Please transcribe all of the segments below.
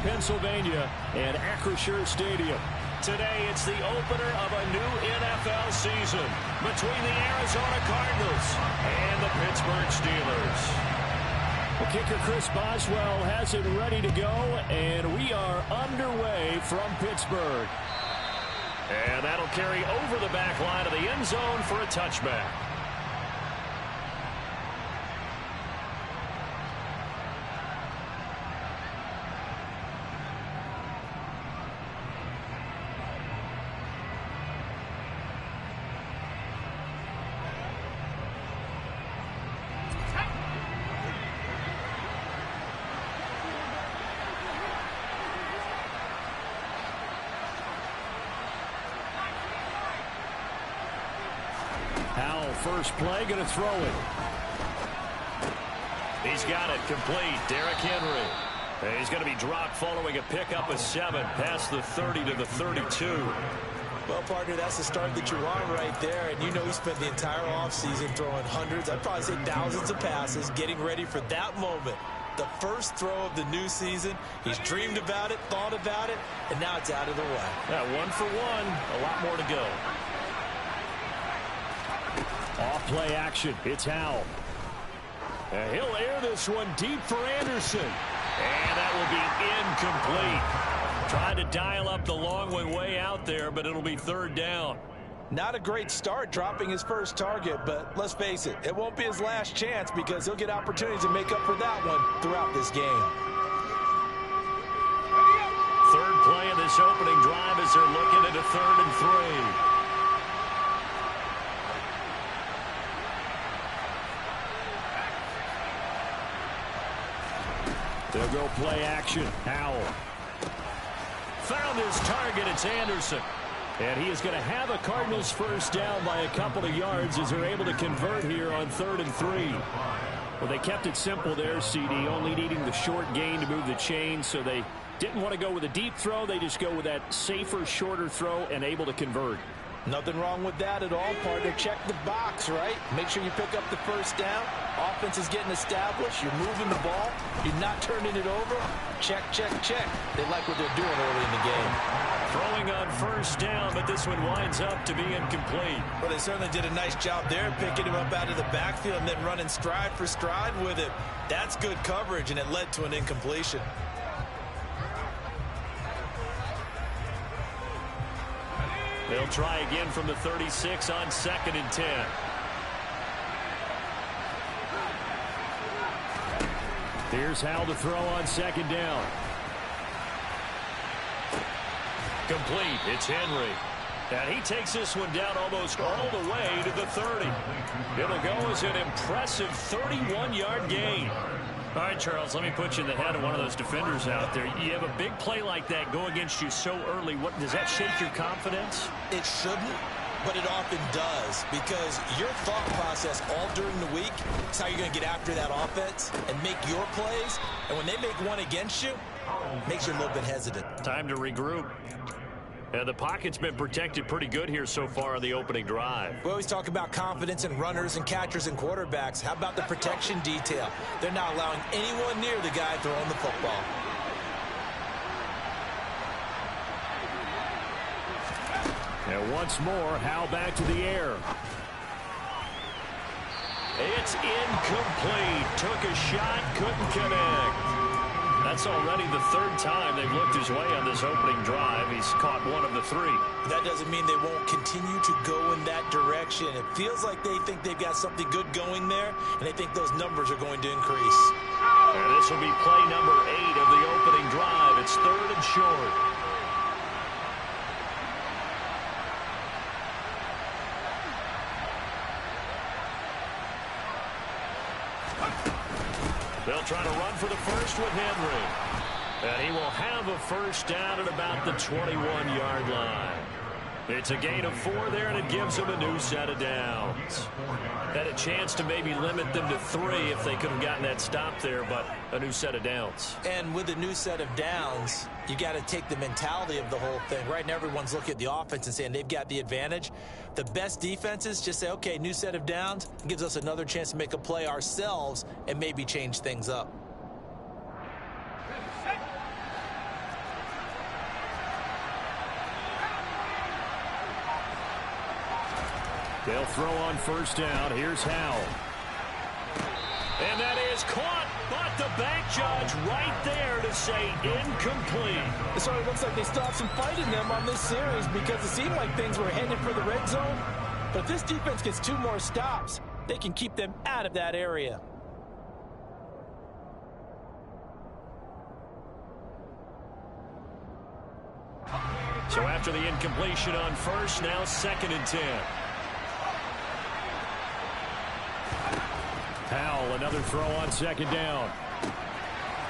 Pennsylvania, and Acrisure Stadium. Today, it's the opener of a new NFL season between the Arizona Cardinals and the Pittsburgh Steelers. Well, kicker Chris Boswell has it ready to go, and we are underway from Pittsburgh. And that'll carry over the back line of the end zone for a touchback. Howell, first play, going to throw it. He's got it complete. Derrick Henry. He's going to be dropped following a pickup of 7 past the 30 to the 32. Well, partner, that's the start that you want right there. And you know he spent the entire offseason throwing hundreds, I'd probably say thousands of passes, getting ready for that moment. The first throw of the new season. He's dreamed about it, thought about it, and now it's out of the way. Yeah, 1 for 1. A lot more to go. Off play action. It's Howell. He'll air this one deep for Anderson. And that will be incomplete. Tried to dial up the long way out there, but it'll be 3rd down. Not a great start dropping his first target, but let's face it, it won't be his last chance because he'll get opportunities to make up for that one throughout this game. 3rd play of this opening drive as they're looking at a 3rd and 3. They'll go play action. Howell. Found his target. It's Anderson. And he is going to have a Cardinals first down by a couple of yards as they're able to convert here on 3rd and 3. Well, they kept it simple there, CD, only needing the short gain to move the chain, so they didn't want to go with a deep throw. They just go with that safer, shorter throw and able to convert. Nothing wrong with that at all, partner. Check the box, right? Make sure you pick up the first down. Offense is getting established. You're moving the ball. You're not turning it over. Check, check, check. They like what they're doing early in the game. Throwing on first down, but this one winds up to be incomplete. Well, they certainly did a nice job there, picking him up out of the backfield and then running stride for stride with it. That's good coverage, and it led to an incompletion. They'll try again from the 36 on 2nd and 10. Here's Howell to throw on 2nd down. Complete. It's Henry. And he takes this one down almost all the way to the 30. It'll go as an impressive 31-yard gain. All right, Charles, let me put you in the head of one of those defenders out there. You have a big play like that go against you so early. What does that shake your confidence? It shouldn't, but it often does, because your thought process all during the week is how you're going to get after that offense and make your plays. And when they make one against you, it makes you a little bit hesitant. Time to regroup. The pocket's been protected pretty good here so far on the opening drive. We always talk about confidence in runners and catchers and quarterbacks. How about the protection detail? They're not allowing anyone near the guy throwing the football. And once more, Howell back to the air. It's incomplete. Took a shot, couldn't connect. That's already the 3rd time they've looked his way on this opening drive. He's caught 1 of the 3. That doesn't mean they won't continue to go in that direction. It feels like they think they've got something good going there, and they think those numbers are going to increase. And this will be play number 8 of the opening drive. It's 3rd and short. They'll try to run for the first with Henry. And he will have a first down at about the 21-yard line. It's a gain of 4 there, and it gives them a new set of downs. Had a chance to maybe limit them to 3 if they could have gotten that stop there, but a new set of downs. And with a new set of downs, you got to take the mentality of the whole thing. Right now, everyone's looking at the offense and saying they've got the advantage. The best defenses just say, okay, new set of downs, gives us another chance to make a play ourselves and maybe change things up. They'll throw on first down. Here's Howell. And that is caught, but the bank judge right there to say incomplete. It sort of looks like they still have some fight in them on this series because it seemed like things were headed for the red zone. But if this defense gets 2 more stops, they can keep them out of that area. So after the incompletion on first, now 2nd and 10. Howell, another throw on 2nd down.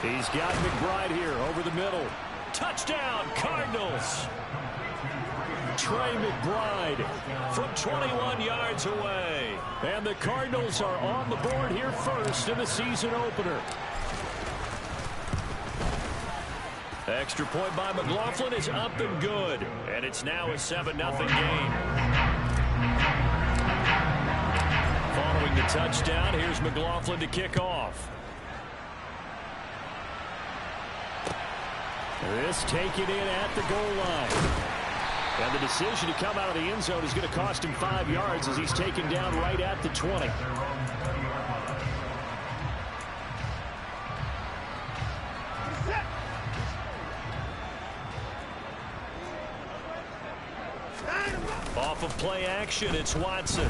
He's got McBride here over the middle. Touchdown, Cardinals. Trey McBride From 21 yards away. And the Cardinals are on the board here first in the season opener. Extra point by McLaughlin is up and good. And it's now a 7-0 game. Following the touchdown, here's McLaughlin to kick off. This taken in at the goal line. And the decision to come out of the end zone is going to cost him 5 yards as he's taken down right at the 20. Off of play action, it's Watson.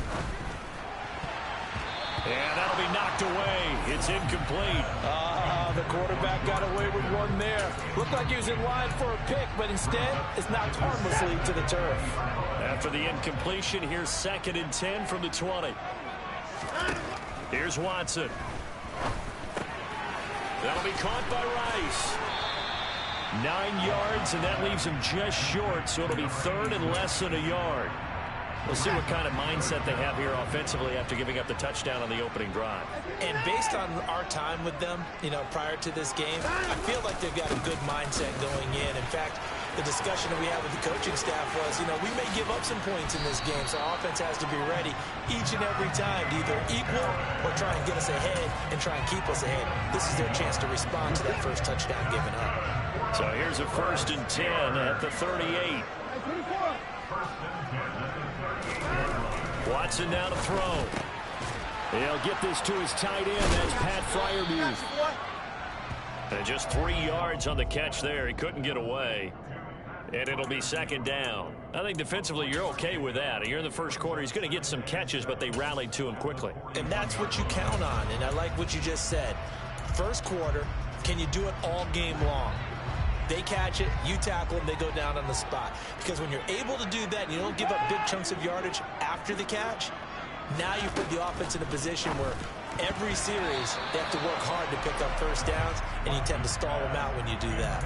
And that'll be knocked away. It's incomplete. The quarterback got away with one there. Looked like he was in line for a pick, but instead it's knocked harmlessly to the turf. After the incompletion, here's 2nd and 10 from the 20. Here's Watson. That'll be caught by Rice. 9 yards, and that leaves him just short, so it'll be 3rd and less than a yard. We'll see what kind of mindset they have here offensively after giving up the touchdown on the opening drive. And based on our time with them, prior to this game, I feel like they've got a good mindset going in. In fact, the discussion that we had with the coaching staff was, we may give up some points in this game, so our offense has to be ready each and every time to either equal or try and get us ahead and try and keep us ahead. This is their chance to respond to that first touchdown given up. So here's a 1st and 10 at the 38. Watson now to throw. He'll get this to his tight end. That's Pat Freiermuth. And just 3 yards on the catch there. He couldn't get away. And it'll be 2nd down. I think defensively you're okay with that. You're in the first quarter. He's going to get some catches, but they rallied to him quickly. And that's what you count on. And I like what you just said. First quarter, can you do it all game long? They catch it, you tackle them, they go down on the spot. Because when you're able to do that and you don't give up big chunks of yardage after the catch, now you put the offense in a position where every series they have to work hard to pick up first downs, and you tend to stall them out when you do that.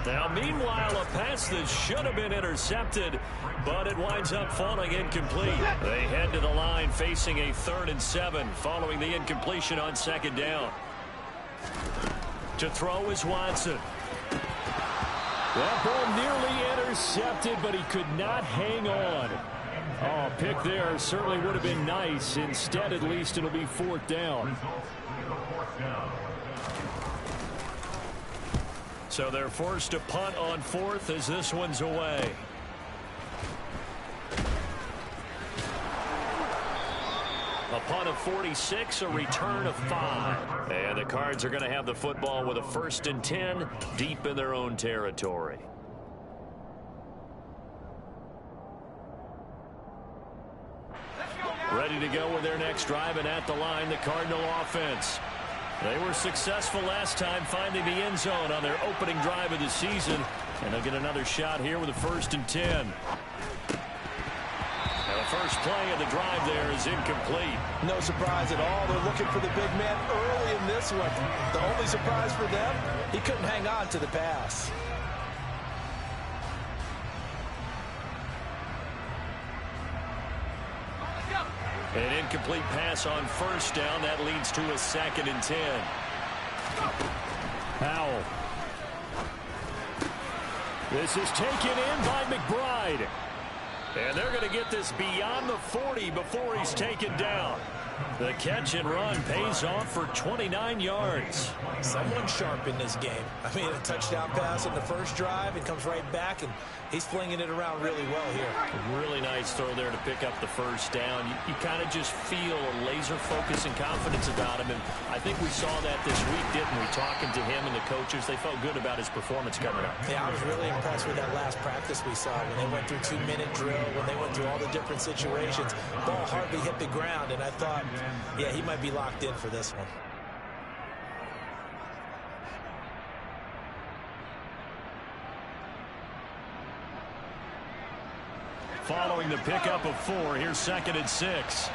Now, meanwhile, a pass that should have been intercepted, but it winds up falling incomplete. They head to the line facing a 3rd and 7 following the incompletion on 2nd down. To throw is Watson. That ball nearly intercepted, but he could not hang on. Oh, pick there certainly would have been nice. Instead, at least, it'll be 4th down. So they're forced to punt on 4th as this one's away. A punt of 46, a return of 5. And the Cards are going to have the football with a 1st and 10 deep in their own territory. Ready to go with their next drive, and at the line, the Cardinal offense. They were successful last time finding the end zone on their opening drive of the season, and they'll get another shot here with a 1st and 10. The first play of the drive there is incomplete. No surprise at all. They're looking for the big man early in this one. The only surprise for them, he couldn't hang on to the pass. An incomplete pass on 1st down. That leads to a 2nd and 10. Howell. This is taken in by McBride. And they're going to get this beyond the 40 before he's taken down. The catch and run pays off for 29 yards. Someone sharp in this game. I mean, a touchdown pass on the first drive and comes right back, and he's flinging it around really well here. Really nice throw there to pick up the first down. You kind of just feel a laser focus and confidence about him, and I think we saw that this week, didn't we? Talking to him and the coaches, they felt good about his performance coming up. Yeah, I was really impressed with that last practice we saw when they went through 2-minute drill, when they went through all the different situations. Ball hardly hit the ground, and I thought, yeah, he might be locked in for this one. Following the pickup of 4, here's 2nd and 6.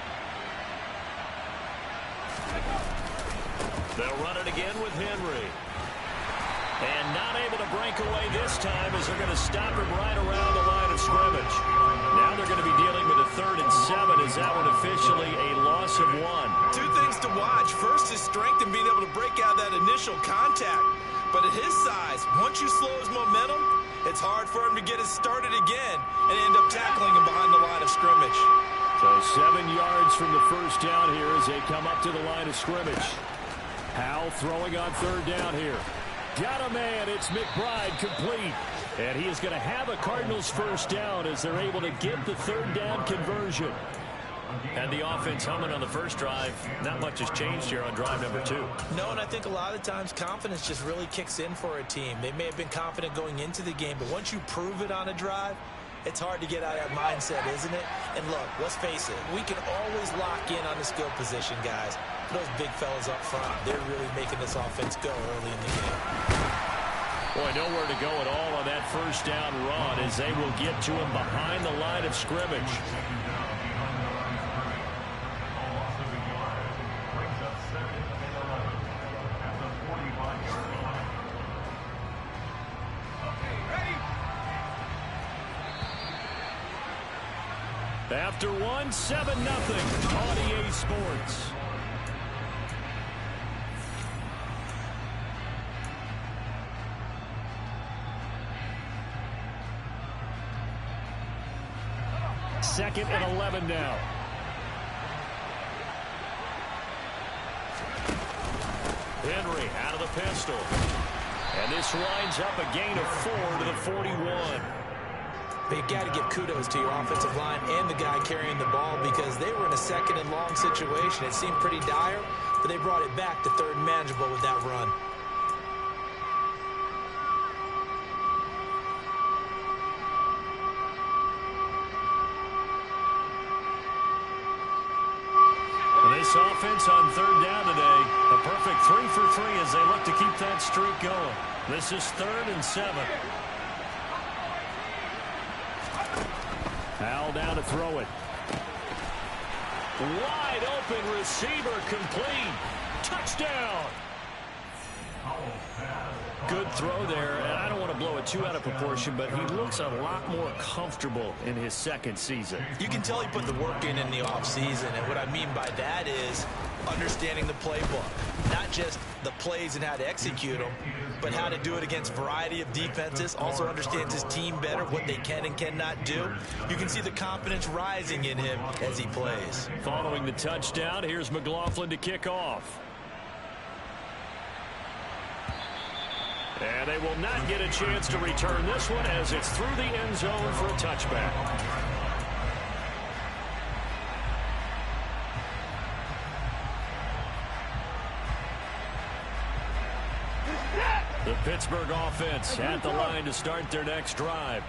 They'll run it again with Henry. And not able to break away this time as they're going to stop him right around the line of scrimmage. Now they're going to be dealing with a 3rd and 7 as that one officially a loss of 1. Two things to watch. First is strength and being able to break out that initial contact. But at his size, once you slow his momentum, it's hard for him to get it started again and end up tackling him behind the line of scrimmage. So 7 yards from the first down here as they come up to the line of scrimmage. Howell throwing on 3rd down here. Got a man. It's McBride complete. And he is going to have a Cardinals first down as they're able to get the 3rd down conversion. And the offense humming on the first drive. Not much has changed here on drive number 2. No, and I think a lot of times confidence just really kicks in for a team. They may have been confident going into the game, but once you prove it on a drive, it's hard to get out of that mindset, isn't it? And look, let's face it, we can always lock in on the skill position, guys. Those big fellas up front, they're really making this offense go early in the game. Boy, nowhere to go at all on that first down run as they will get to him behind the line of scrimmage. After 1, 7-0 on EA Sports. Second and 11 now. Henry out of the pistol. And this winds up a gain of 4 to the 41. But you got to give kudos to your offensive line and the guy carrying the ball because they were in a 2nd and long situation. It seemed pretty dire, but they brought it back to 3rd and manageable with that run. This offense on 3rd down today, a perfect 3 for 3 as they look to keep that streak going. This is 3rd and 7. Howell down to throw it. Wide open receiver complete. Touchdown. Good throw there, and I don't want to blow it too out of proportion, but he looks a lot more comfortable in his 2nd season. You can tell he put the work in the offseason, and what I mean by that is understanding the playbook. Not just the plays and how to execute them, but how to do it against a variety of defenses. Also understands his team better, what they can and cannot do. You can see the confidence rising in him as he plays. Following the touchdown, here's McLaughlin to kick off. And they will not get a chance to return this one as it's through the end zone for a touchback. The Pittsburgh offense at the line to start their next drive.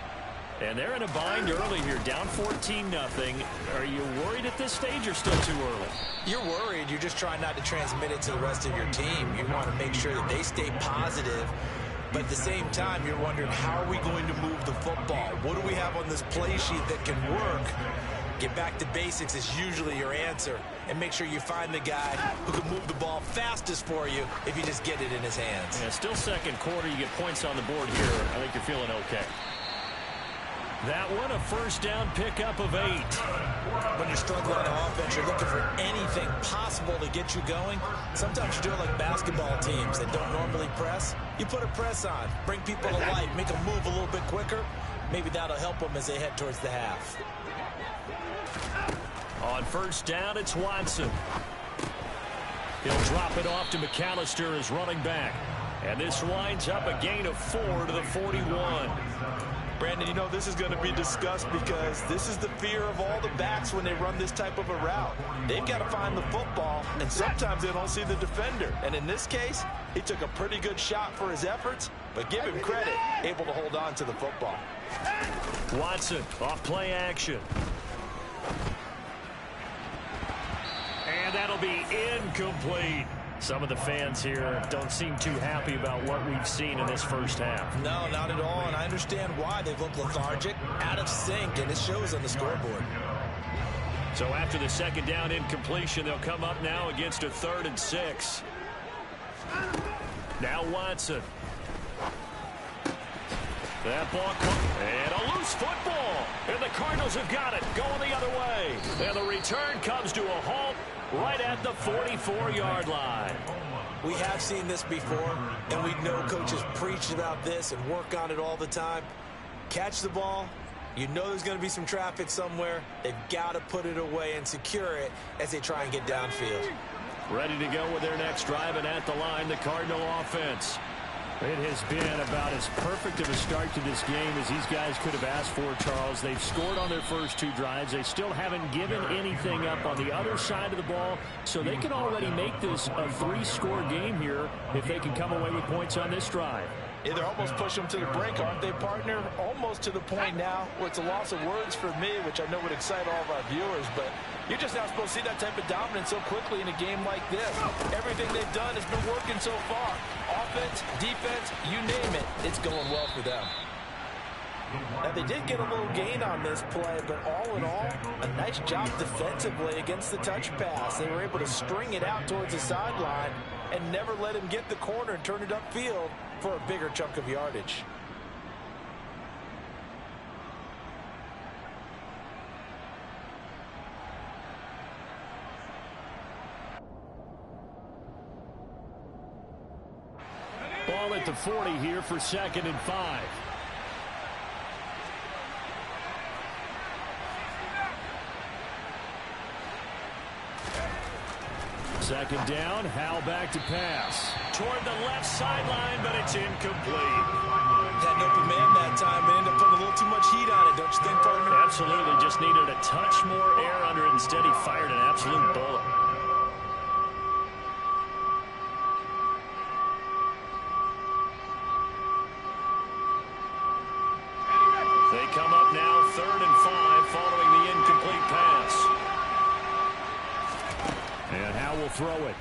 And they're in a bind early here, down 14-0. Are you worried at this stage or still too early? You're worried. You're just trying not to transmit it to the rest of your team. You want to make sure that they stay positive. But at the same time, you're wondering, how are we going to move the football? What do we have on this play sheet that can work? Get back to basics is usually your answer. And make sure you find the guy who can move the ball fastest for you if you just get it in his hands. Yeah, still 2nd quarter. You get points on the board here. I think you're feeling okay. That one, a first down pickup of 8. When you're struggling on offense, you're looking for anything possible to get you going. Sometimes you do it like basketball teams that don't normally press. You put a press on, bring people to life, make them move a little bit quicker. Maybe that'll help them as they head towards the half. On first down, it's Watson. He'll drop it off to McAllister as running back. And this winds up a gain of 4 to the 41. Brandon, you know, this is going to be discussed because this is the fear of all the backs when they run this type of a route. They've got to find the football, and sometimes they don't see the defender. And in this case, he took a pretty good shot for his efforts, but give him credit, able to hold on to the football. Watson off play action. And that'll be incomplete. Some of the fans here don't seem too happy about what we've seen in this first half. No, not at all, and I understand why. They've looked lethargic, out of sync, and it shows on the scoreboard. So after the second down incompletion, they'll come up now against a 3rd and 6. Now Watson. That ball and a loose football. And the Cardinals have got it going the other way. And the return comes to a halt right at the 44-yard line. We have seen this before, and we know coaches preach about this and work on it all the time. Catch the ball. You know there's going to be some traffic somewhere. They've got to put it away and secure it as they try and get downfield. Ready to go with their next drive, and at the line, the Cardinal offense. It has been about as perfect of a start to this game as these guys could have asked for, Charles. They've scored on their first 2 drives. They still haven't given anything up on the other side of the ball, so they can already make this a 3-score game here if they can come away with points on this drive. Yeah, they're almost pushing them to the brink, aren't they, partner? Almost to the point now where it's a loss of words for me, which I know would excite all of our viewers, but you're just not supposed to see that type of dominance so quickly in a game like this. Everything they've done has been working so far. Offense, defense, you name it, it's going well for them. Now, they did get a little gain on this play, but all in all, a nice job defensively against the touch pass. They were able to string it out towards the sideline and never let him get the corner and turn it upfield for a bigger chunk of yardage. Ball at the 40 here for 2nd and 5. Second down, Howell back to pass. Toward the left sideline, but it's incomplete. Had an open man that time and ended up putting a little too much heat on it, don't you think, partner? Absolutely, just needed a touch more air under it. Instead, he fired an absolute bullet. They come up now 3rd and 5 following the incomplete pass. And Howell will throw it.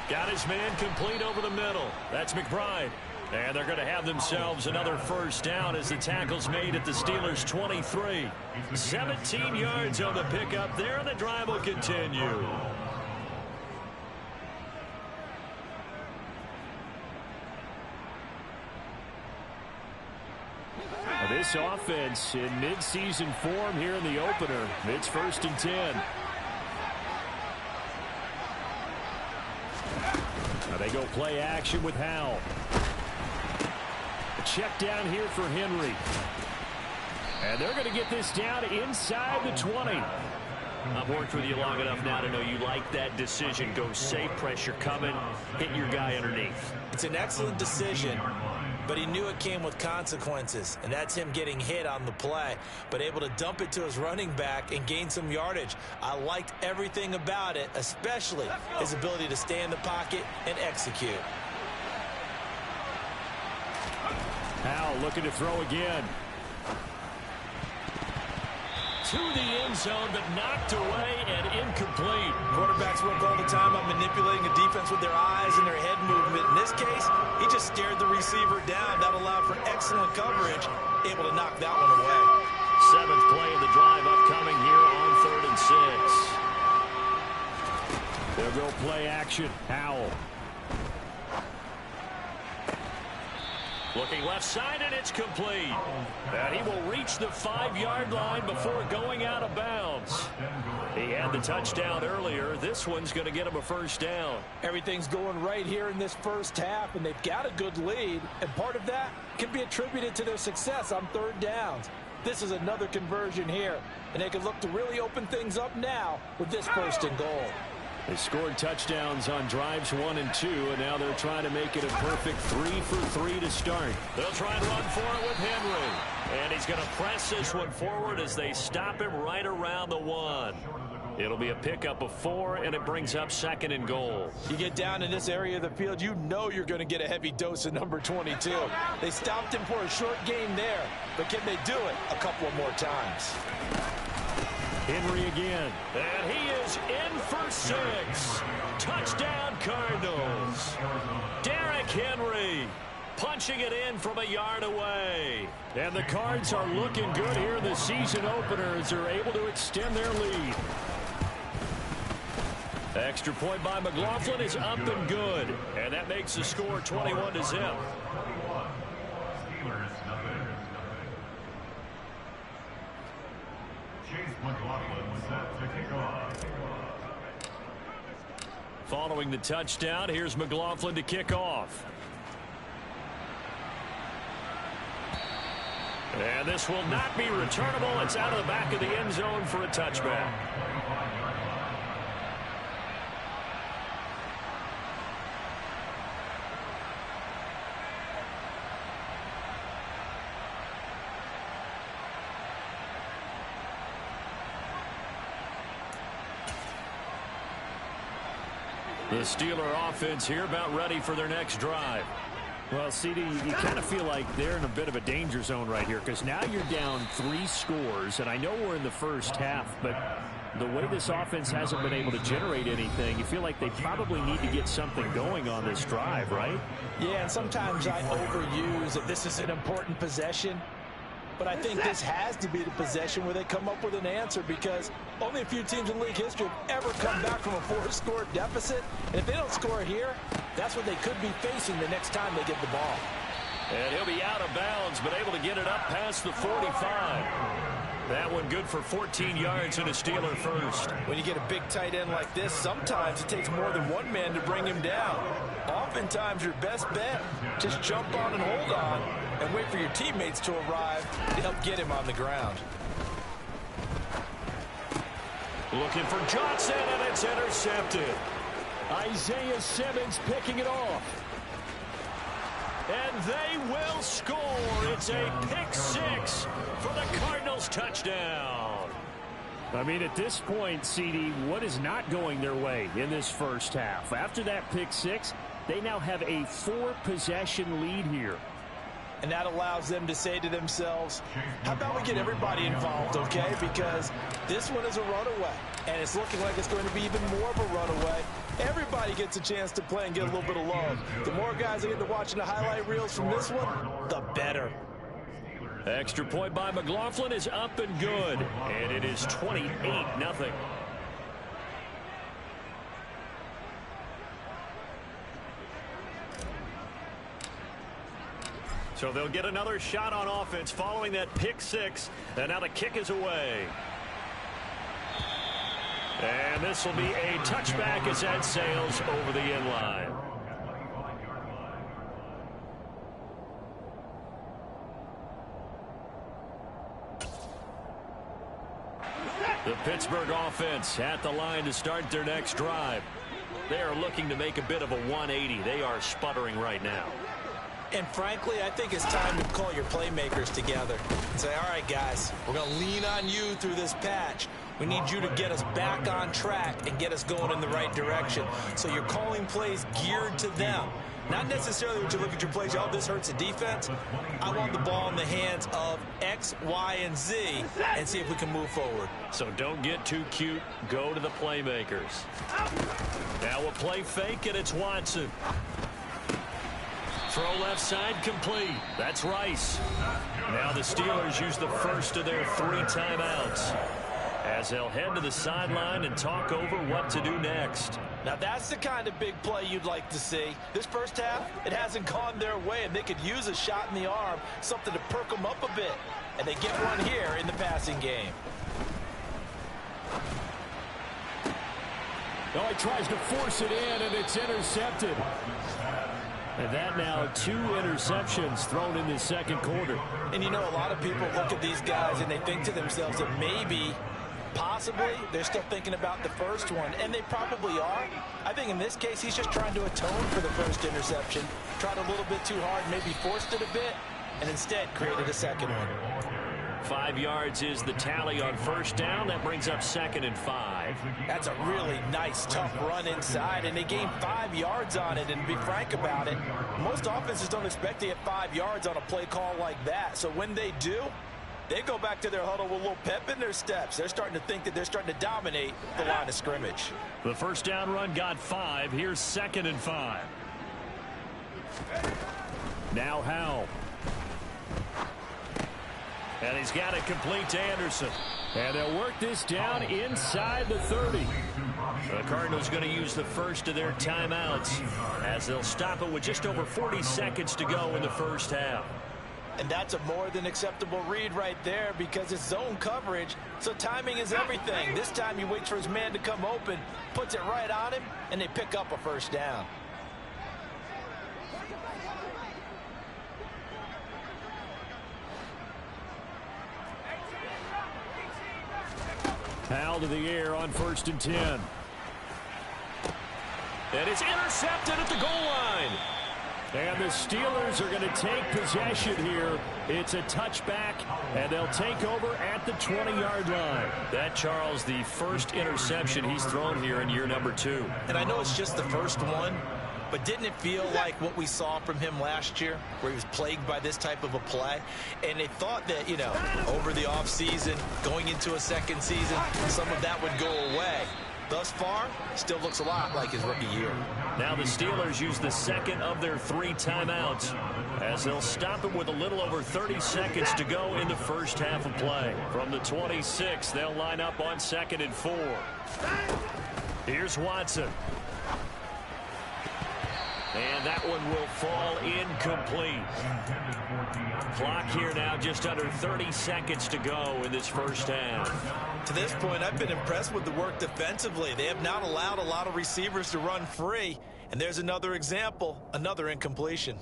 Got his man complete over the middle. That's McBride. And they're going to have themselves another first down as the tackle's made at the Steelers' 23. 17 yards on the pickup there, and the drive will continue. This offense in midseason form here in the opener. It's 1st and 10. Now they go play action with Howell. A check down here for Henry. And they're going to get this down inside the 20. I've worked with you long enough now to know you like that decision. Go safe, pressure coming, hit your guy underneath. It's an excellent decision, but he knew it came with consequences, and that's him getting hit on the play, but able to dump it to his running back and gain some yardage. I liked everything about it, especially his ability to stay in the pocket and execute. Howell looking to throw again. To the end zone, but knocked away and incomplete. Quarterbacks work all the time on manipulating a defense with their eyes and their head movement. In this case, he just stared the receiver down. That allowed for excellent coverage, able to knock that one away. 7th play of the drive upcoming here on 3rd and 6. They'll go play action. Howell. Looking left side, and it's complete. And he will reach the 5-yard line before going out of bounds. He had the touchdown earlier. This one's going to get him a first down. Everything's going right here in this first half, and they've got a good lead. And part of that can be attributed to their success on 3rd downs. This is another conversion here, and they can look to really open things up now with this 1st and goal. They scored touchdowns on drives 1 and 2, and now they're trying to make it a perfect 3 for 3 to start. They'll try and run for it with Henry. And he's going to press this one forward as they stop him right around the 1. It'll be a pickup of 4, and it brings up 2nd and goal. You get down in this area of the field, you know you're going to get a heavy dose of number 22. They stopped him for a short gain there, but can they do it a couple of more times? Henry again. And he is in for 6. Touchdown, Cardinals. Derrick Henry punching it in from a yard away. And the Cards are looking good here in the season opener as they're able to extend their lead. Extra point by McLaughlin is up and good. And that makes the score 21-0. Following the touchdown, here's McLaughlin to kick off. And this will not be returnable. It's out of the back of the end zone for a touchback. The Steeler offense here about ready for their next drive. Well, CD, you kind of feel like they're in a bit of a danger zone right here because now you're down 3 scores, and I know we're in the first half, but the way this offense hasn't been able to generate anything, you feel like they probably need to get something going on this drive, right? Yeah, and sometimes I overuse that this is an important possession. But I think this has to be the possession where they come up with an answer because only a few teams in league history have ever come back from a 4-score deficit. And if they don't score here, that's what they could be facing the next time they get the ball. And he'll be out of bounds, but able to get it up past the 45. That one good for 14 yards and a Steeler first. When you get a big tight end like this, sometimes it takes more than one man to bring him down. Oftentimes, your best bet, just jump on and hold on and wait for your teammates to arrive to help get him on the ground. Looking for Johnson, and it's intercepted. Isaiah Simmons picking it off. And they will score. It's a pick-6 for the Cardinals touchdown. I mean, at this point, CD, what is not going their way in this first half? After that pick-6, they now have a 4-possession lead here. And that allows them to say to themselves, how about we get everybody involved, okay? Because this one is a runaway, and it's looking like it's going to be even more of a runaway. Everybody gets a chance to play and get a little bit of love. The more guys that get to watching the highlight reels from this one, the better. Extra point by McLaughlin is up and good, and it is 28-0. So they'll get another shot on offense following that pick-6, and now the kick is away. And this will be a touchback as that sails over the end line. The Pittsburgh offense at the line to start their next drive. They are looking to make a bit of a 180. They are sputtering right now. And frankly, I think it's time to call your playmakers together and say, all right, guys, we're going to lean on you through this patch. We need you to get us back on track and get us going in the right direction. So you're calling plays geared to them. Not necessarily when you look at your plays, oh, this hurts the defense. I want the ball in the hands of X, Y, and Z and see if we can move forward. So don't get too cute. Go to the playmakers. Now a play fake, and it's Watson. Throw left side complete. That's Rice. Now the Steelers use the first of their 3 timeouts as they'll head to the sideline and talk over what to do next. Now that's the kind of big play you'd like to see. This first half, it hasn't gone their way, and they could use a shot in the arm, something to perk them up a bit. And they get one here in the passing game. Oh, he tries to force it in, and it's intercepted. And that now 2 interceptions thrown in the second quarter. And you know, a lot of people look at these guys and they think to themselves that maybe, possibly, they're still thinking about the first one, and they probably are. I think in this case, he's just trying to atone for the first interception, tried a little bit too hard, maybe forced it a bit, and instead created a second one. 5 yards is the tally on first down. That brings up 2nd and 5. That's a really nice, tough run inside, and they gained 5 yards on it. And to be frank about it, most offenses don't expect to get 5 yards on a play call like that. So when they do, they go back to their huddle with a little pep in their steps. They're starting to think that they're starting to dominate the line of scrimmage. The first down run got 5. Here's 2nd and 5. Now Howell. And he's got it complete to Anderson. And they'll work this down inside the 30. The Cardinals going to use the first of their timeouts as they'll stop it with just over 40 seconds to go in the first half. And that's a more than acceptable read right there because it's zone coverage, so timing is everything. This time he waits for his man to come open, puts it right on him, and they pick up a first down. Howell to the air on 1st and 10. And it's intercepted at the goal line. And the Steelers are going to take possession here. It's a touchback, and they'll take over at the 20-yard line. That, Charles, the first interception he's thrown here in year number 2. And I know it's just the first one, but didn't it feel like what we saw from him last year, where he was plagued by this type of a play? And they thought that, you know, over the offseason, going into a second season, some of that would go away. Thus far, still looks a lot like his rookie year. Now the Steelers use the second of their 3 timeouts as they'll stop it with a little over 30 seconds to go in the first half of play. From the 26, they'll line up on 2nd and 4. Here's Watson. And that one will fall incomplete. Clock here now, just under 30 seconds to go in this first half. To this point, I've been impressed with the work defensively. They have not allowed a lot of receivers to run free. And there's another example, another incompletion.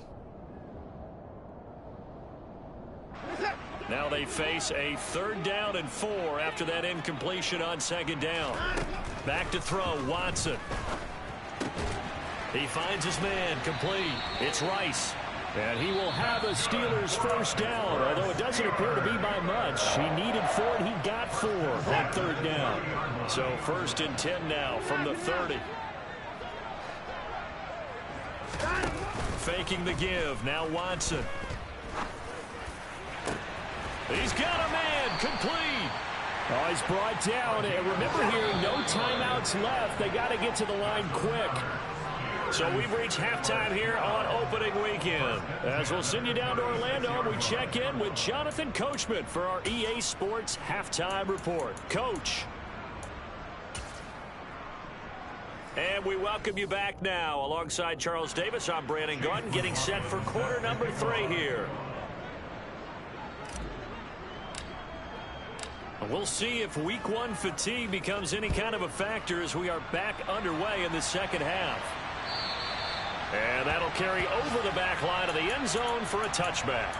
Now they face a 3rd down and 4 after that incompletion on 2nd down. Back to throw, Watson. He finds his man, complete. It's Rice. And he will have a Steelers first down, although it doesn't appear to be by much. He needed 4, and he got 4 on 3rd down. So 1st and 10 now from the 30. Faking the give, now Watson. He's got a man, complete. Oh, he's brought down, and remember here, no timeouts left. They got to get to the line quick. So we've reached halftime here on opening weekend. As we'll send you down to Orlando, we check in with Jonathan Coachman for our EA Sports Halftime Report. Coach. And we welcome you back now. Alongside Charles Davis, I'm Brandon Gaudin, getting set for quarter number 3 here. We'll see if week 1 fatigue becomes any kind of a factor as we are back underway in the second half. And that'll carry over the back line of the end zone for a touchback.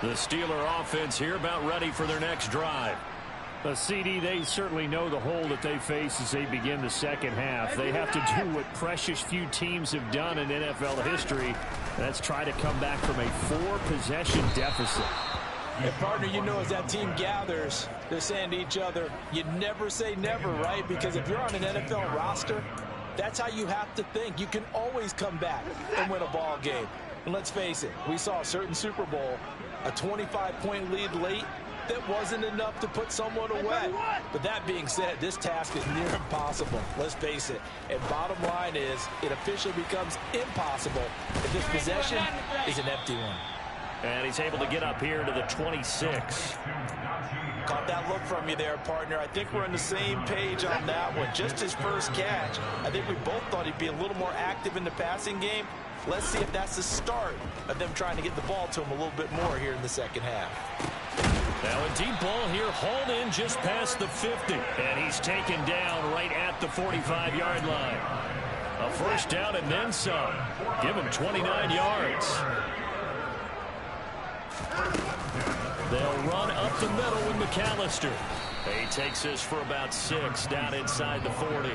The Steeler offense here about ready for their next drive. CD, they certainly know the hole that they face as they begin the second half. They have to do what precious few teams have done in NFL history. That's try to come back from a 4-possession deficit. And partner, you know, as that team gathers, they're saying to each other, you never say never, right? Because if you're on an NFL roster, that's how you have to think. You can always come back and win a ball game. And let's face it, we saw a certain Super Bowl, a 25-point lead late, that wasn't enough to put someone away. But that being said, this task is near impossible. Let's face it. And bottom line is, it officially becomes impossible if this possession is an empty one. And he's able to get up here to the 26. Caught that look from you there, partner. I think we're on the same page on that one. Just his first catch. I think we both thought he'd be a little more active in the passing game. Let's see if that's the start of them trying to get the ball to him a little bit more here in the second half. Now a deep ball here, hauled in just past the 50. And he's taken down right at the 45-yard line. A first down and then some. Give him 29 yards. They'll run up the middle with McAllister. He takes this for about 6 down inside the 40.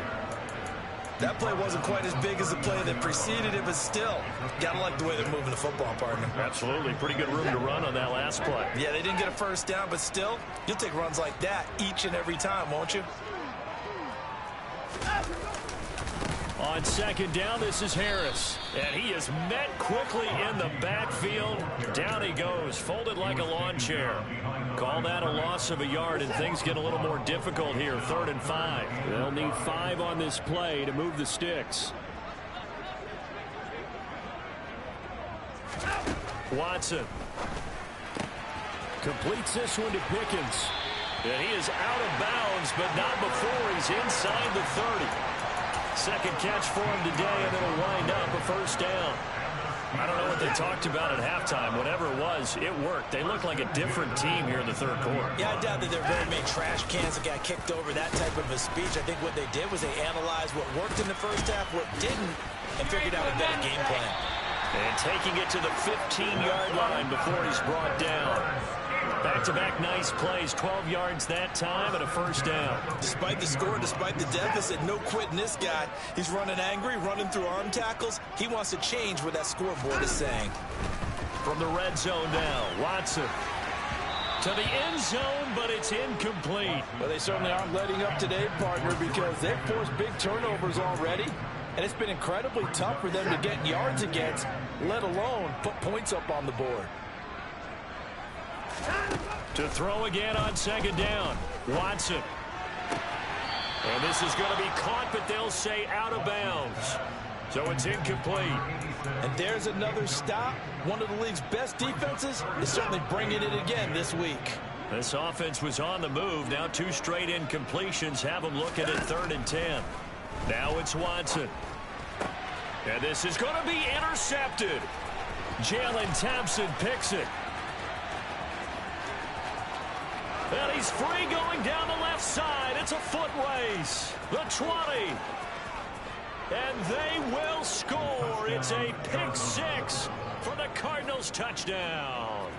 That play wasn't quite as big as the play that preceded it, but still, gotta like the way they're moving the football, partner. Absolutely. Pretty good room to run on that last play. Yeah, they didn't get a first down, but still, you'll take runs like that each and every time, won't you? On second down, this is Harris. And he is met quickly in the backfield. Down he goes, folded like a lawn chair. Call that a loss of a yard, and things get a little more difficult here. 3rd and 5. They'll need 5 on this play to move the sticks. Watson completes this one to Pickens. And he is out of bounds, but not before he's inside the 30. Second catch for him today, and it'll wind up a first down. I don't know what they talked about at halftime. Whatever it was, it worked. They look like a different team here in the 3rd quarter. Yeah, I doubt that there are very many trash cans that got kicked over, that type of a speech. I think what they did was they analyzed what worked in the first half, what didn't, and figured out a better game plan. And taking it to the 15-yard line before he's brought down. Back-to-back nice plays, 12 yards that time and a first down. Despite the score, despite the deficit, no quitting this guy. He's running angry, running through arm tackles. He wants to change what that scoreboard is saying. From the red zone now, Watson to the end zone, but it's incomplete. Well, they certainly aren't letting up today, partner, because they've forced big turnovers already. And it's been incredibly tough for them to get yards against, let alone put points up on the board. To throw again on second down, Watson. And this is going to be caught, but they'll say out of bounds. So it's incomplete. And there's another stop. One of the league's best defenses is certainly bringing it again this week. This offense was on the move. Now 2 straight incompletions have them looking at 3rd and 10. Now it's Watson. And this is going to be intercepted. Jalen Thompson picks it. And he's free going down the left side. It's a foot race. The 20. And they will score. It's a pick 6 for the Cardinals touchdown.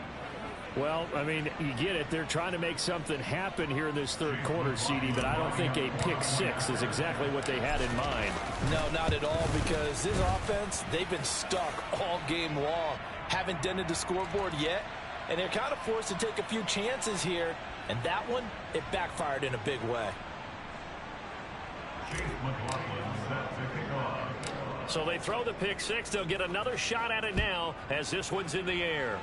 Well, I mean, you get it. They're trying to make something happen here in this 3rd quarter, CD, but I don't think a pick 6 is exactly what they had in mind. No, not at all, because this offense, they've been stuck all game long. Haven't dented the scoreboard yet, and they're kind of forced to take a few chances here. And that one, it backfired in a big way. So they throw the pick 6. They'll get another shot at it now as this one's in the air.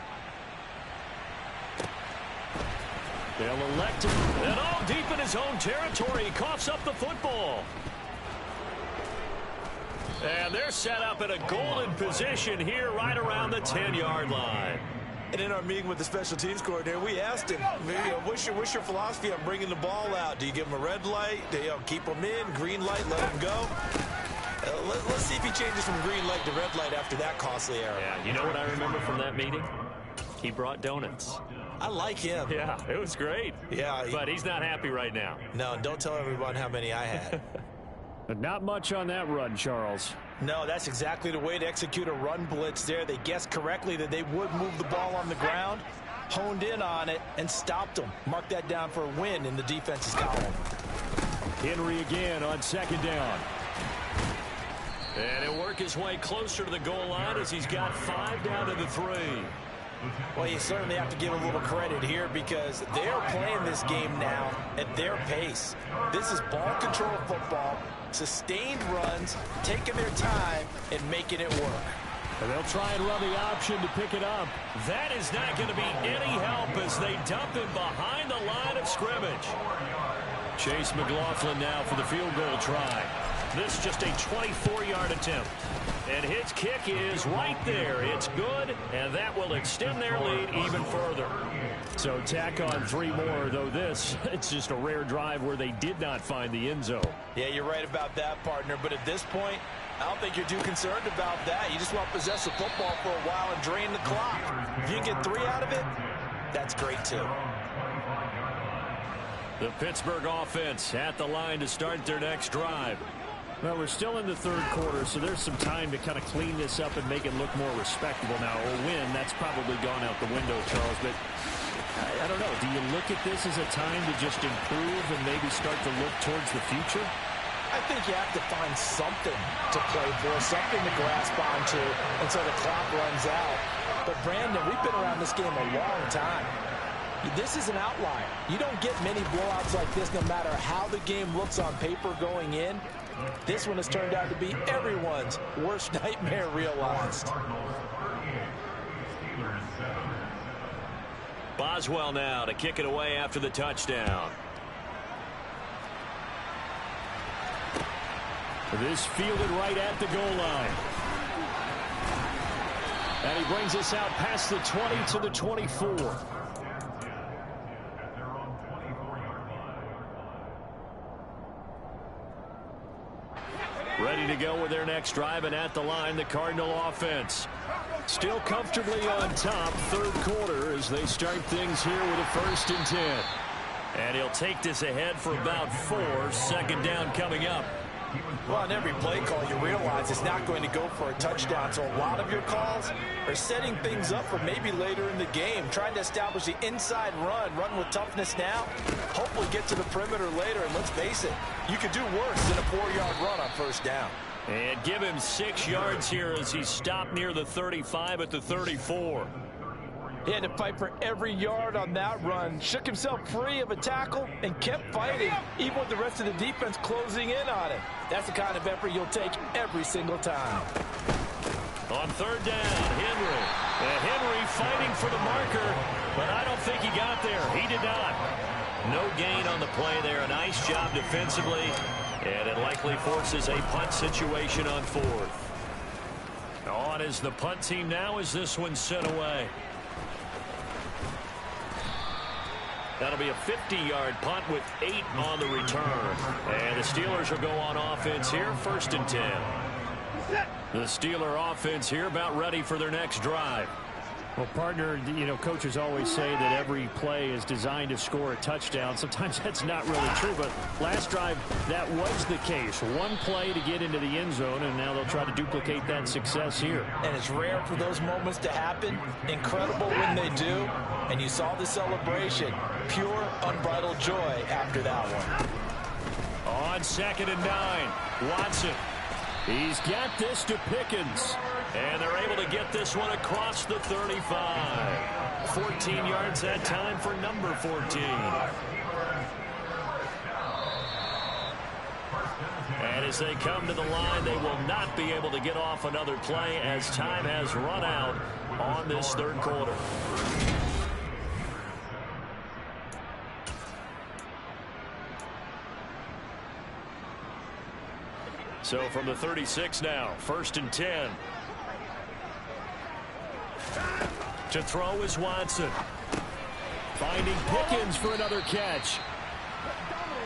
They'll elect him. And all deep in his own territory. He coughs up the football. And they're set up in a golden position here right around the 10-yard line. And in our meeting with the special teams coordinator, we asked him, what's your philosophy on bringing the ball out? Do you give him a red light? Do you keep him in? Green light, let him go? Let's see if he changes from green light to red light after that costly error. Yeah, you know what I remember from that meeting? He brought donuts. I like him. Yeah, it was great. Yeah. But he's not happy right now. No, don't tell everyone how many I had. But not much on that run, Charles. No, that's exactly the way to execute a run blitz there. They guessed correctly that they would move the ball on the ground, honed in on it, and stopped them. Mark that down for a win in the defense's column. Henry again on second down. And he'll work his way closer to the goal line as he's got 5 down to the 3. Well, you certainly have to give a little credit here because they're playing this game now at their pace. This is ball control football, sustained runs, taking their time, and making it work. And they'll try and run the option to pick it up. That is not going to be any help as they dump him behind the line of scrimmage. Chase McLaughlin now for the field goal try. This just a 24-yard attempt. And his kick is right there. It's good, and that will extend their lead even further. So tack on 3 more, though this, it's just a rare drive where they did not find the end zone. Yeah, you're right about that, partner. But at this point, I don't think you're too concerned about that. You just want to possess the football for a while and drain the clock. If you get 3 out of it, that's great, too. The Pittsburgh offense at the line to start their next drive. Well, we're still in the third quarter, so there's some time to kind of clean this up and make it look more respectable now. Or win, that's probably gone out the window, Charles. But I don't know. Do you look at this as a time to just improve and maybe start to look towards the future? I think you have to find something to play for, something to grasp onto until the clock runs out. But, Brandon, we've been around this game a long time. This is an outlier. You don't get many blowouts like this no matter how the game looks on paper going in. This one has turned out to be everyone's worst nightmare realized. Boswell now to kick it away after the touchdown. This fielded right at the goal line. And he brings us out past the 20 to the 24. Ready to go with their next drive, and at the line, the Cardinal offense. Still comfortably on top, third quarter, as they start things here with a 1st and 10. And he'll take this ahead for about 4. Second down coming up. Well, on every play call, you realize it's not going to go for a touchdown. So a lot of your calls are setting things up for maybe later in the game, trying to establish the inside run with toughness now, hopefully get to the perimeter later. And let's face it, you could do worse than a 4-yard run on 1st down. And give him 6 yards here as he stopped near the 35 at the 34. He had to fight for every yard on that run, shook himself free of a tackle, and kept fighting, even with the rest of the defense closing in on him. That's the kind of effort you'll take every single time. On 3rd down, Henry. And Henry fighting for the marker, but I don't think he got there. He did not. No gain on the play there. A nice job defensively, and it likely forces a punt situation on 4th. On is the punt team now as this one's sent away. That'll be a 50-yard punt with 8 on the return. And the Steelers will go on offense here, 1st and 10. The Steeler offense here about ready for their next drive. Well, partner, you know, coaches always say that every play is designed to score a touchdown. Sometimes that's not really true, but last drive, that was the case. One play to get into the end zone, and now they'll try to duplicate that success here. And it's rare for those moments to happen. Incredible when they do. And you saw the celebration. Pure, unbridled joy after that one. On 2nd and 9, Watson. He's got this to Pickens. And they're able to get this one across the 35. 14 yards that time for number 14. And as they come to the line, they will not be able to get off another play as time has run out on this 3rd quarter. So from the 36 now, 1st and 10. To throw is Watson. Finding Pickens for another catch.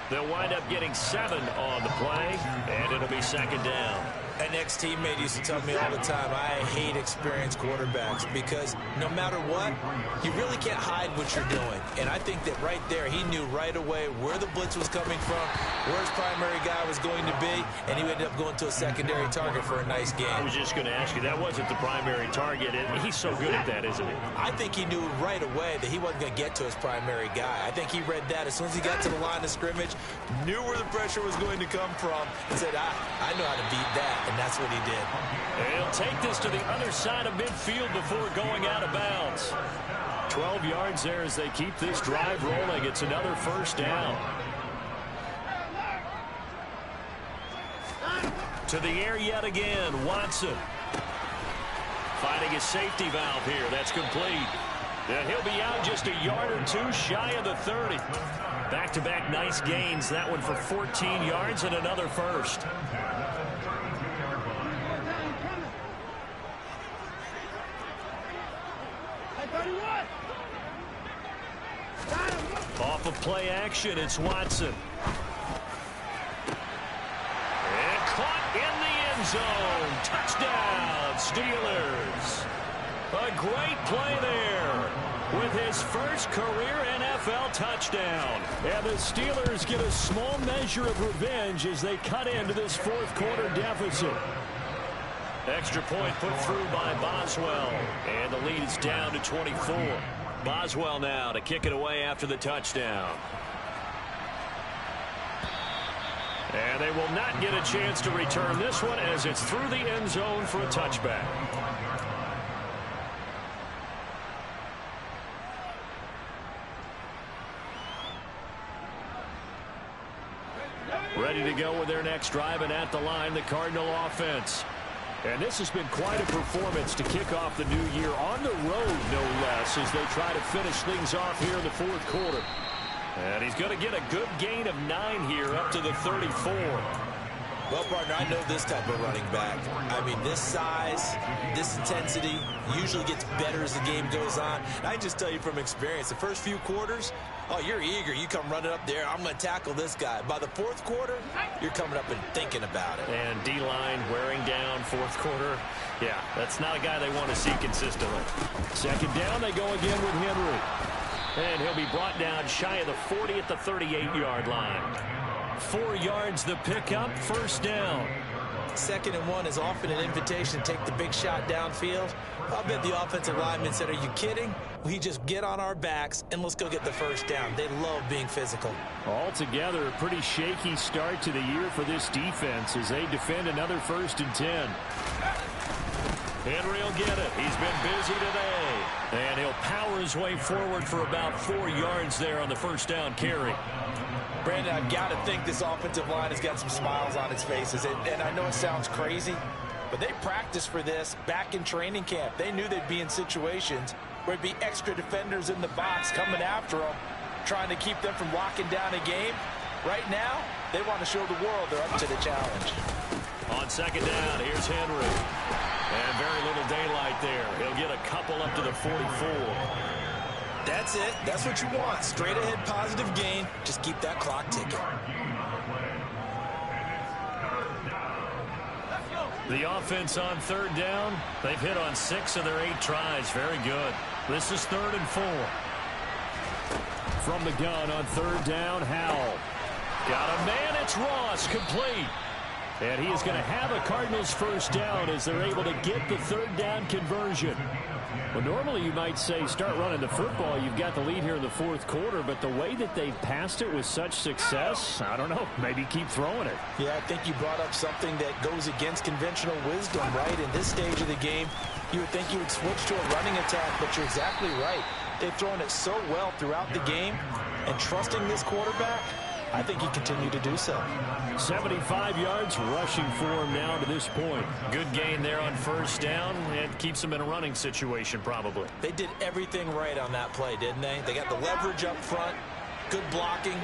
They'll wind up getting 7 on the play, and it'll be 2nd down. An ex-teammate used to tell me all the time, I hate experienced quarterbacks because no matter what, you really can't hide what you're doing. And I think that right there, he knew right away where the blitz was coming from, where his primary guy was going to be, and he ended up going to a secondary target for a nice game. I was just going to ask you, that wasn't the primary target. He's so good at that, isn't he? I think he knew right away that he wasn't going to get to his primary guy. I think he read that as soon as he got to the line of scrimmage, knew where the pressure was going to come from, and said, I know how to beat that. And that's what he did. And he'll take this to the other side of midfield before going out of bounds. 12 yards there as they keep this drive rolling. It's another 1st down. To the air yet again, Watson. Finding his safety valve here. That's complete. And he'll be out just a yard or 2 shy of the 30. Back-to-back nice gains. That one for 14 yards and another 1st. Off of play action, it's Watson. And caught in the end zone. Touchdown, Steelers. A great play there. with his first career NFL touchdown. And the Steelers get a small measure of revenge as they cut into this fourth quarter deficit. Extra point put through by Boswell. And the lead is down to 24. Boswell now to kick it away after the touchdown. And they will not get a chance to return this one as it's through the end zone for a touchback. Ready to go with their next drive, and at the line, the Cardinal offense. And this has been quite a performance to kick off the new year on the road, no less, as they try to finish things off here in the fourth quarter. And he's going to get a good gain of 9 here up to the 34. Well, partner, I know this type of running back. I mean, this size, this intensity usually gets better as the game goes on. And I just tell you from experience, the first few quarters, oh, you're eager. You come running up there, I'm going to tackle this guy. By the fourth quarter, you're coming up and thinking about it. And D-line wearing down fourth quarter. Yeah, that's not a guy they want to see consistently. Second down, they go again with Henry. And he'll be brought down shy of the 40 at the 38-yard line. 4 yards the pickup, first down. 2nd and 1 is often an invitation to take the big shot downfield. I'll bet the offensive lineman said, are you kidding? We just get on our backs and let's go get the first down. They love being physical. Altogether, a pretty shaky start to the year for this defense as they defend another 1st and 10. Henry will get it. He's been busy today. And he'll power his way forward for about 4 yards there on the first down carry. Brandon, I've got to think this offensive line has got some smiles on its faces. And I know it sounds crazy, but they practiced for this back in training camp. They knew they'd be in situations where it'd be extra defenders in the box coming after them, trying to keep them from locking down a game. Right now, they want to show the world they're up to the challenge. On second down, here's Henry. And very little daylight there. He'll get a couple up to the 44. That's it. That's what you want. Straight ahead positive gain. Just keep that clock ticking. The offense on third down. They've hit on 6 of their 8 tries. Very good. This is 3rd and 4. From the gun on third down, Howell. Got a man. It's Ross. Complete. And he is going to have a Cardinals first down as they're able to get the 3rd down conversion. Well, normally you might say start running the football. You've got the lead here in the fourth quarter, but the way that they've passed it with such success, I don't know, maybe keep throwing it. Yeah, I think you brought up something that goes against conventional wisdom, right? In this stage of the game, you would think you would switch to a running attack, but you're exactly right. They've thrown it so well throughout the game, and trusting this quarterback, I think he continued to do so. 75 yards rushing for him now to this point. Good gain there on first down and keeps him in a running situation probably. They did everything right on that play, didn't they? They got the leverage up front, good blocking,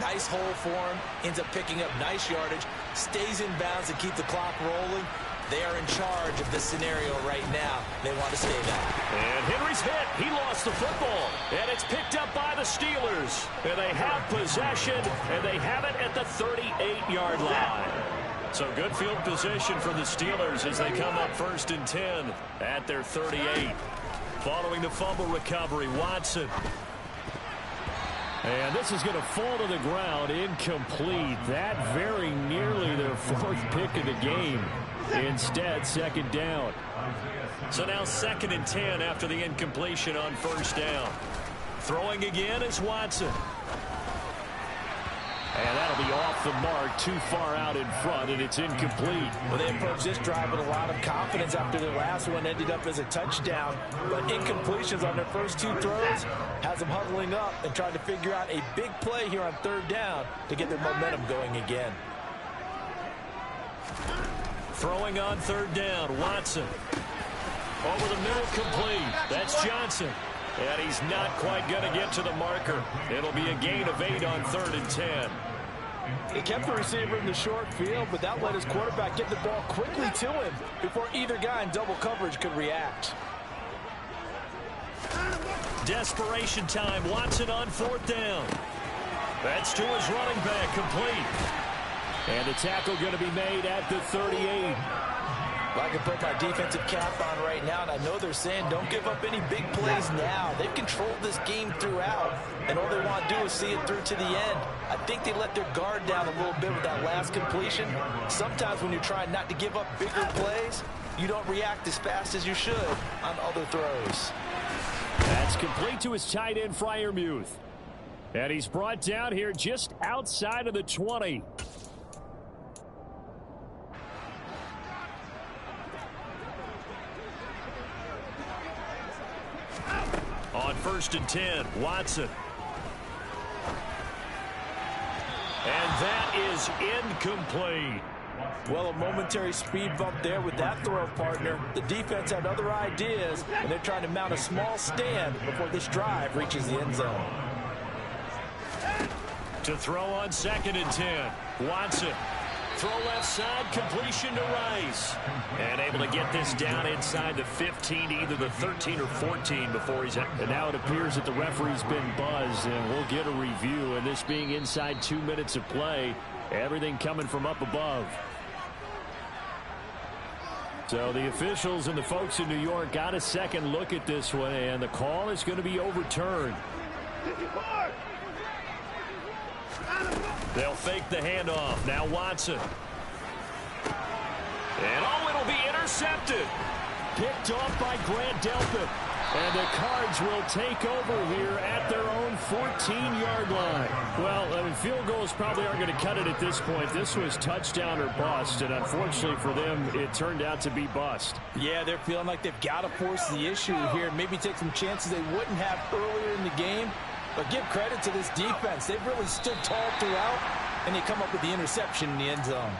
nice hole for him, ends up picking up nice yardage, stays in bounds to keep the clock rolling. They are in charge of this scenario right now. They want to stay that. And Henry's hit. He lost the football. And it's picked up by the Steelers. And they have possession, and they have it at the 38-yard line. So good field position for the Steelers as they come up 1st and 10 at their 38. Following the fumble recovery, Watson. And this is going to fall to the ground, incomplete. That very nearly their 4th pick of the game. Instead, 2nd down. So now 2nd and 10 after the incompletion on first down. Throwing again is Watson. And that'll be off the mark, too far out in front, and it's incomplete. Well, they approached this drive with a lot of confidence after their last one ended up as a touchdown. But incompletions on their first 2 throws has them huddling up and trying to figure out a big play here on 3rd down to get their momentum going again. Throwing on 3rd down, Watson. Over the middle, complete. That's Johnson. And he's not quite going to get to the marker. It'll be a gain of 8 on 3rd and 10. He kept the receiver in the short field, but that let his quarterback get the ball quickly to him before either guy in double coverage could react. Desperation time. Watson on 4th down. That's to his running back, complete. And the tackle going to be made at the 38. Well, I can put my defensive cap on right now, and I know they're saying don't give up any big plays now. They've controlled this game throughout, and all they want to do is see it through to the end. I think they let their guard down a little bit with that last completion. Sometimes when you're trying not to give up bigger plays, you don't react as fast as you should on other throws. That's complete to his tight end, Freiermuth. And he's brought down here just outside of the 20. On 1st and 10, Watson. And that is incomplete. Well, a momentary speed bump there with that throw, partner. The defense had other ideas, and they're trying to mount a small stand before this drive reaches the end zone. To throw on 2nd and 10, Watson. Throw left side, completion to Rice. And able to get this down inside the 15, either the 13 or 14 before he's out. And now it appears that the referee's been buzzed, and we'll get a review. And this being inside 2 minutes of play, everything coming from up above. So the officials and the folks in New York got a second look at this one, and the call is going to be overturned. They'll fake the handoff. Now Watson. And oh, it'll be intercepted. Picked off by Grant Delpit. And the Cards will take over here at their own 14-yard line. Well, I mean, field goals probably aren't going to cut it at this point. This was touchdown or bust, and unfortunately for them, it turned out to be bust. Yeah, they're feeling like they've got to force the issue here. Maybe take some chances they wouldn't have earlier in the game. But give credit to this defense. They've really stood tall throughout, and they come up with the interception in the end zone.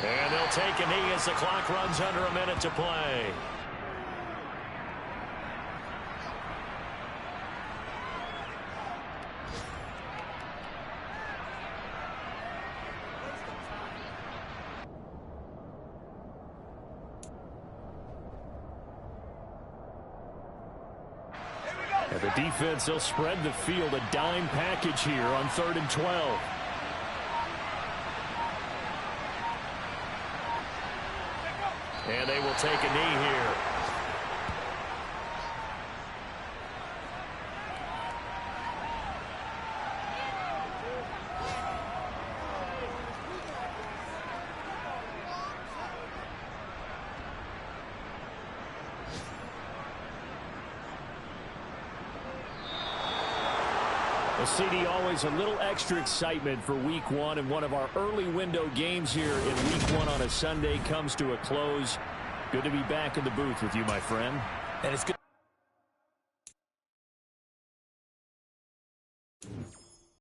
And they'll take a knee as the clock runs under a minute to play. And the defense, they'll spread the field, a dime package here on 3rd and 12. And they will take a knee here. Well, CD, always a little extra excitement for week one, and one of our early window games here in week one on a Sunday comes to a close. Good to be back in the booth with you, my friend. And it's good